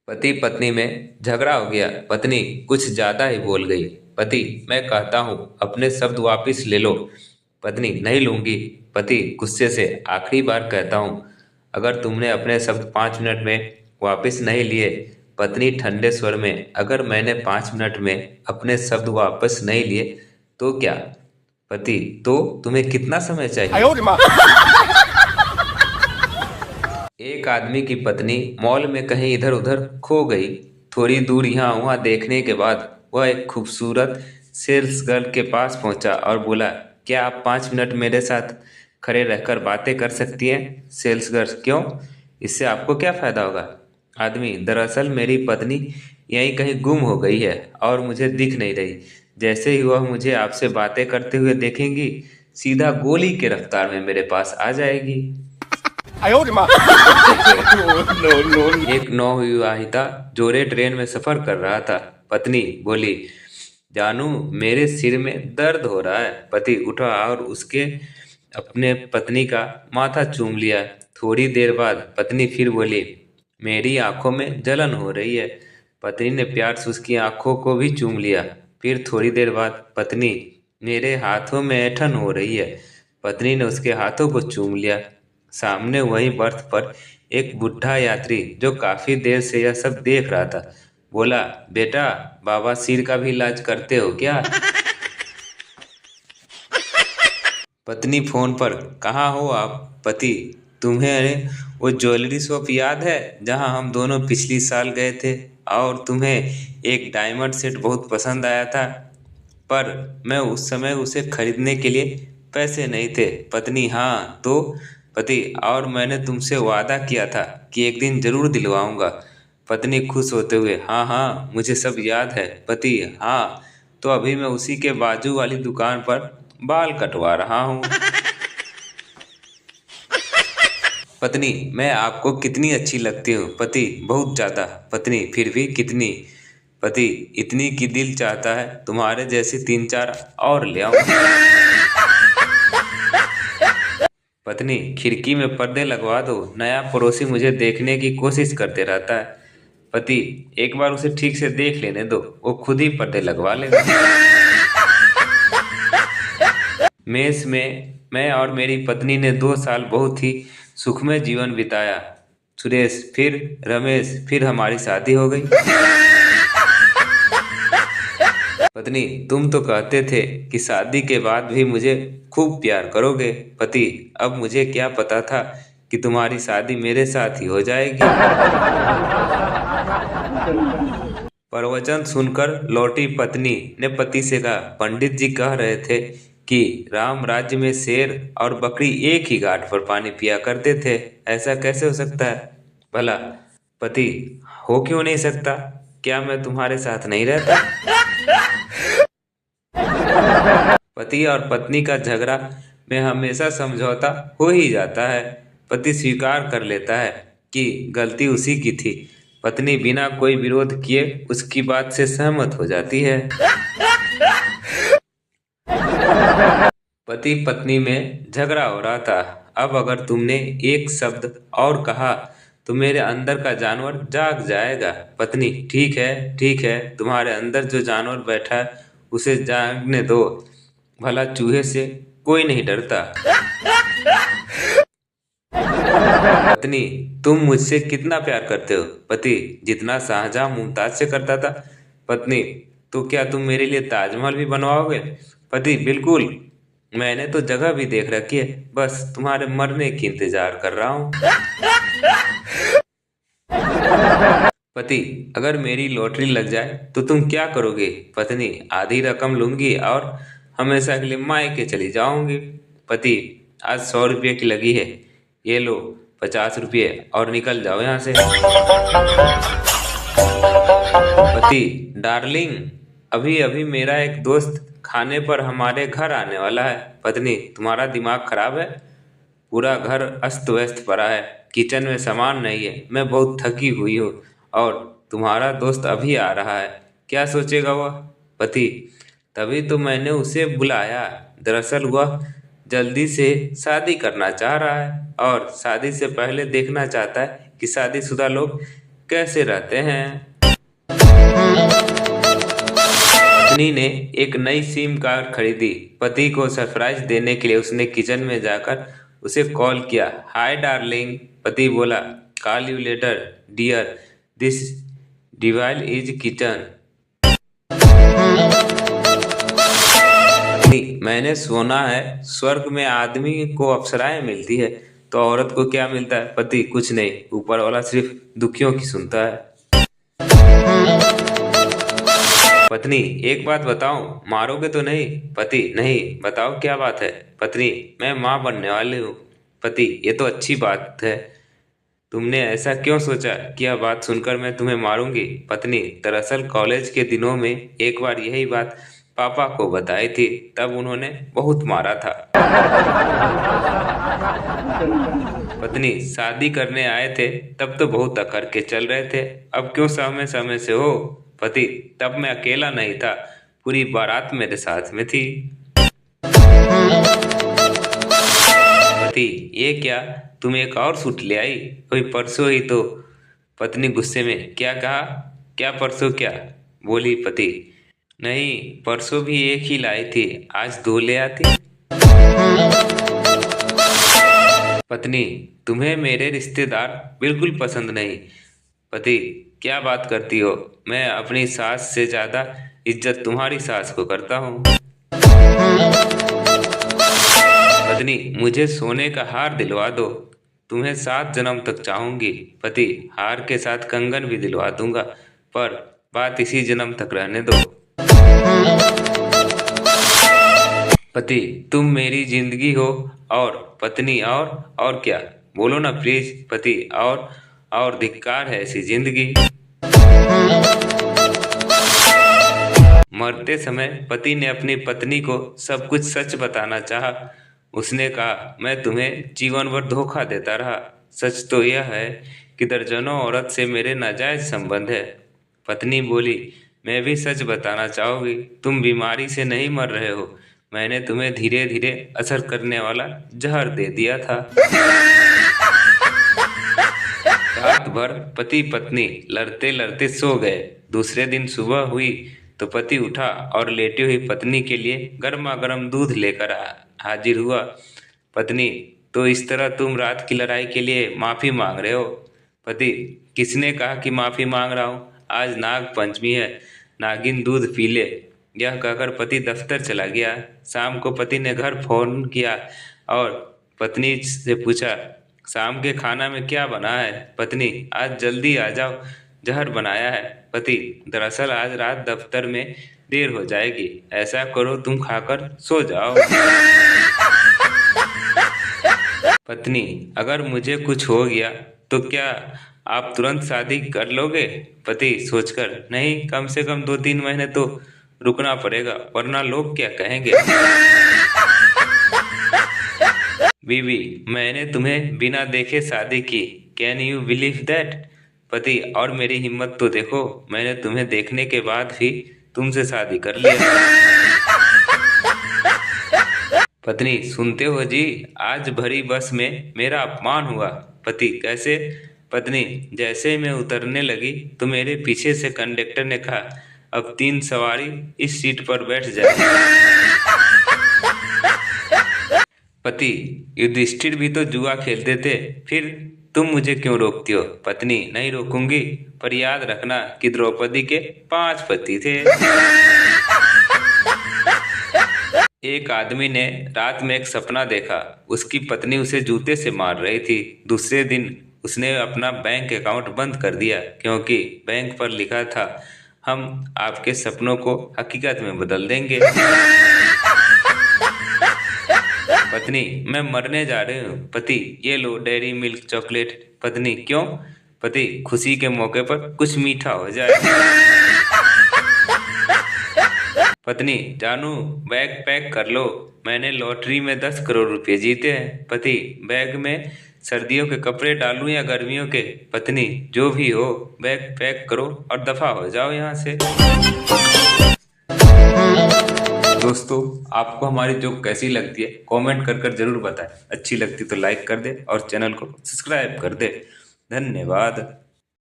पति पत्नी में झगड़ा हो गया। पत्नी कुछ ज्यादा ही बोल गई। पति, मैं कहता हूँ अपने शब्द वापस ले लो। पत्नी, नहीं लूंगी। पति गुस्से से, आखिरी बार कहता हूँ, अगर तुमने अपने शब्द 5 मिनट में वापस नहीं लिए। पत्नी ठंडे स्वर में, अगर मैंने 5 मिनट में अपने शब्द वापस नहीं लिए तो क्या? पति, तो तुम्हें कितना समय चाहिए? एक आदमी की पत्नी मॉल में कहीं इधर उधर खो गई। थोड़ी दूर यहाँ वहाँ देखने के बाद वह एक खूबसूरत सेल्स गर्ल के पास पहुंचा और बोला, क्या आप 5 मिनट मेरे साथ खड़े रहकर बातें कर सकती हैं? सेल्स गर्ल, क्यों? इससे आपको क्या फायदा होगा? आदमी, दरअसल मेरी पत्नी यहीं कहीं गुम हो गई है और मुझे दिख नहीं रही। जैसे ही वह मुझे आपसे बातें करते हुए देखेंगी, सीधा गोली के रफ्तार में मेरे पास आ जाएगी। 哎呦我的妈 एक नवविवाहिता जोरे ट्रेन में सफर कर रहा था। पत्नी बोली, जानू मेरे सिर में दर्द हो रहा है। पति उठा और उसके अपने पत्नी का माथा चूम लिया। थोड़ी देर बाद पत्नी फिर बोली, मेरी आंखों में जलन हो रही है। पत्नी ने प्यार से उसकी आंखों को भी चूम लिया। फिर थोड़ी देर बाद पत्नी, मेरे हाथों में ऐंठन हो रही है। पत्नी ने उसके हाथों को चूम लिया। सामने वही बर्थ पर एक बुढ़ा यात्री जो काफी देर से यह सब देख रहा था बोला, बेटा, बाबा सिर का भी इलाज करते हो क्या? पत्नी फोन पर, कहाँ हो आप? पति, तुम्हें वो ज्वेलरी शॉप याद है जहाँ हम दोनों पिछली साल गए थे और तुम्हें एक डायमंड सेट बहुत पसंद आया था, पर मैं उस समय उसे खरीदने के लिए पैसे नहीं थे। पत्नी, हाँ तो? पति, और मैंने तुमसे वादा किया था कि एक दिन जरूर दिलवाऊंगा। पत्नी खुश होते हुए, हाँ हाँ मुझे सब याद है। पति, हाँ तो अभी मैं उसी के बाजू वाली दुकान पर बाल कटवा रहा हूँ। पत्नी, मैं आपको कितनी अच्छी लगती हूँ? पति, बहुत ज्यादा। पत्नी, फिर भी कितनी? पति, इतनी कि दिल चाहता है तुम्हारे जैसी 3-4 और ले आऊं। पत्नी, खिड़की में पर्दे लगवा दो, नया पड़ोसी मुझे देखने की कोशिश करते रहता है। पति, एक बार उसे ठीक से देख लेने दो, वो खुद ही पर्दे लगवा लेगा। मेस में मैं और मेरी पत्नी ने 2 साल बहुत ही सुखमय जीवन बिताया। सुरेश, फिर रमेश, फिर हमारी शादी हो गई। पत्नी, तुम तो कहते थे कि शादी के बाद भी मुझे खूब प्यार करोगे। पति, अब मुझे क्या पता था कि तुम्हारी शादी मेरे साथ ही हो जाएगी। प्रवचन सुनकर लौटी पत्नी ने पति से कहा, पंडित जी कह रहे थे कि राम राज्य में शेर और बकरी एक ही घाट पर पानी पिया करते थे, ऐसा कैसे हो सकता है भला? पति, हो क्यों नहीं सकता? क्या मैं तुम्हारे साथ नहीं रहता? पति और पत्नी का झगड़ा में हमेशा समझौता हो ही जाता है। पति स्वीकार कर लेता है कि गलती उसी की थी। पत्नी बिना कोई विरोध किए उसकी बात से सहमत हो जाती है। पति पत्नी में झगड़ा हो रहा था। अब अगर तुमने एक शब्द और कहा तो मेरे अंदर का जानवर जाग जाएगा। पत्नी, ठीक है, तुम्हारे अंदर जो जानवर बैठा है उसे जागने दो। भला चूहे से कोई नहीं डरता। पत्नी, तुम मुझसे कितना प्यार करते हो? पति, जितना शाहजहां मुमताज से करता था। पत्नी, तो क्या तुम मेरे लिए ताजमहल भी बनवाओगे? पति, बिल्कुल, मैंने तो जगह भी देख रखी है, बस तुम्हारे मरने की इंतजार कर रहा हूँ। पति, अगर मेरी लॉटरी लग जाए तो तुम क्या करोगे? पत्नी, आधी रकम लूंगी और हमेशा के लिए मायके चली जाऊंगी। पति, आज 100 रुपये की लगी है, ये लो 50 रुपये और निकल जाओ यहाँ से। पति, डार्लिंग, अभी अभी मेरा एक दोस्त खाने पर हमारे घर आने वाला है। पत्नी, तुम्हारा दिमाग खराब है? पूरा घर अस्त व्यस्त पड़ा है, किचन में सामान नहीं है, मैं बहुत थकी हुई हूँ और तुम्हारा दोस्त अभी आ रहा है, क्या सोचेगा वह? पति, तभी तो मैंने उसे बुलाया। दरअसल वह जल्दी से शादी करना चाह रहा है और शादी से पहले देखना चाहता है कि शादीशुदा लोग कैसे रहते हैं। पत्नी ने एक नई सिम कार्ड खरीदी। पति को सरप्राइज देने के लिए उसने किचन में जाकर उसे कॉल किया। हाय डार्लिंग, पति बोला। Call you later dear, this device is kitchen. पत्नी, मैंने सुना है स्वर्ग में आदमी को अप्सराएं मिलती है, तो औरत को क्या मिलता है। पति, कुछ नहीं, ऊपर वाला सिर्फ दुखियों की सुनता है। पत्नी, एक बात बताऊं, मारोगे तो नहीं। पति, नहीं, बताओ क्या बात है। पत्नी, मैं माँ बनने वाली हूँ। पति, ये तो अच्छी बात है। तुमने ऐसा क्यों सोचा कि यह बात सुनकर मैं तुम्हें मारूंगी। पत्नी, दरअसल कॉलेज के दिनों में एक बार यही बात पापा को बताई थी, तब उन्होंने बहुत मारा था। पत्नी, शादी करने आए थे तब तो बहुत अकड़ के चल रहे थे, अब क्यों समय समय से हो। पति, तब मैं अकेला नहीं था, पूरी बारात मेरे साथ में थी। पति, ये क्या, तुम एक और सूट ले आई, कोई परसों ही तो। पत्नी गुस्से में, क्या कहा, क्या परसों क्या। बोली पति, नहीं, परसों भी एक ही लाई थी, आज दो ले आती। पत्नी, तुम्हें मेरे रिश्तेदार बिल्कुल पसंद नहीं। पति, क्या बात करती हो, मैं अपनी सास से ज्यादा इज्जत तुम्हारी सास को करता हूँ। पत्नी, मुझे सोने का हार दिलवा दो, तुम्हें 7 जन्म तक चाहूंगी। पति, हार के साथ कंगन भी दिलवा दूंगा, पर बात इसी जन्म तक रहने दो। पति, तुम मेरी जिंदगी हो। और पत्नी, और क्या, बोलो ना प्लीज। पति, और धिक्कार है ऐसी जिंदगी। मरते समय पति ने अपनी पत्नी को सब कुछ सच बताना चाहा। उसने कहा, मैं तुम्हें जीवन भर धोखा देता रहा, सच तो यह है कि दर्जनों औरत से मेरे नाजायज संबंध है। पत्नी बोली, मैं भी सच बताना चाहूंगी, तुम बीमारी से नहीं मर रहे हो, मैंने तुम्हें धीरे धीरे असर करने वाला जहर दे दिया था। रात भर पति पत्नी लड़ते लड़ते सो गए। दूसरे दिन सुबह हुई तो पति उठा और लेटी हुई पत्नी के लिए गर्मा गर्म दूध लेकर हाजिर हुआ। पत्नी, तो इस तरह तुम रात की लड़ाई के लिए माफी मांग रहे हो। पति, किसने कहा कि माफी मांग रहा हूँ, आज नाग पंचमी है, नागिन दूध पी ले। यह कहकर पति दफ्तर चला गया। शाम को पति ने घर फोन किया और पत्नी से पूछा, शाम के खाना में क्या बना है। पत्नी, आज जल्दी आ जाओ, जहर बनाया है। पति, दरअसल आज रात दफ्तर में देर हो जाएगी, ऐसा करो तुम खाकर सो जाओ। पत्नी, अगर मुझे कुछ हो गया तो क्या आप तुरंत शादी कर लोगे। पति सोचकर, नहीं, कम से कम 2-3 महीने तो रुकना पड़ेगा, वरना लोग क्या कहेंगे। बीवी, मैंने तुम्हें बिना देखे शादी की, कैन यू बिलीव दैट। पति, और मेरी हिम्मत तो देखो, मैंने तुम्हें देखने के बाद भी तुमसे शादी कर लिया। पत्नी, सुनते हो जी, आज भरी बस में मेरा अपमान हुआ। पति, कैसे। पत्नी, जैसे मैं उतरने लगी तो मेरे पीछे से कंडक्टर ने कहा, अब 3 सवारी इस सीट पर बैठ जाए। पति, युधिष्ठिर भी तो जुआ खेलते थे, फिर तुम मुझे क्यों रोकती हो। पत्नी, नहीं रोकूंगी, पर याद रखना कि द्रौपदी के 5 पति थे। एक आदमी ने रात में एक सपना देखा, उसकी पत्नी उसे जूते से मार रही थी। दूसरे दिन उसने अपना बैंक अकाउंट बंद कर दिया, क्योंकि बैंक पर लिखा था, हम आपके सपनों को हकीकत में बदल देंगे। पत्नी, मैं मरने जा रही हूँ। पति, ये लो डेयरी मिल्क चॉकलेट। पत्नी, क्यों। पति, खुशी के मौके पर कुछ मीठा हो जाए। पत्नी, जानू बैग पैक कर लो, मैंने लॉटरी में 10 करोड़ रुपए जीते हैं। पति, बैग में सर्दियों के कपड़े डालूं या गर्मियों के। पत्नी, जो भी हो, बैग पैक करो और दफा हो जाओ यहाँ से। दोस्तों, आपको हमारी जोक कैसी लगती है कमेंट कर कर जरूर बताएं। अच्छी लगती तो लाइक कर दे और चैनल को सब्सक्राइब कर दे। धन्यवाद।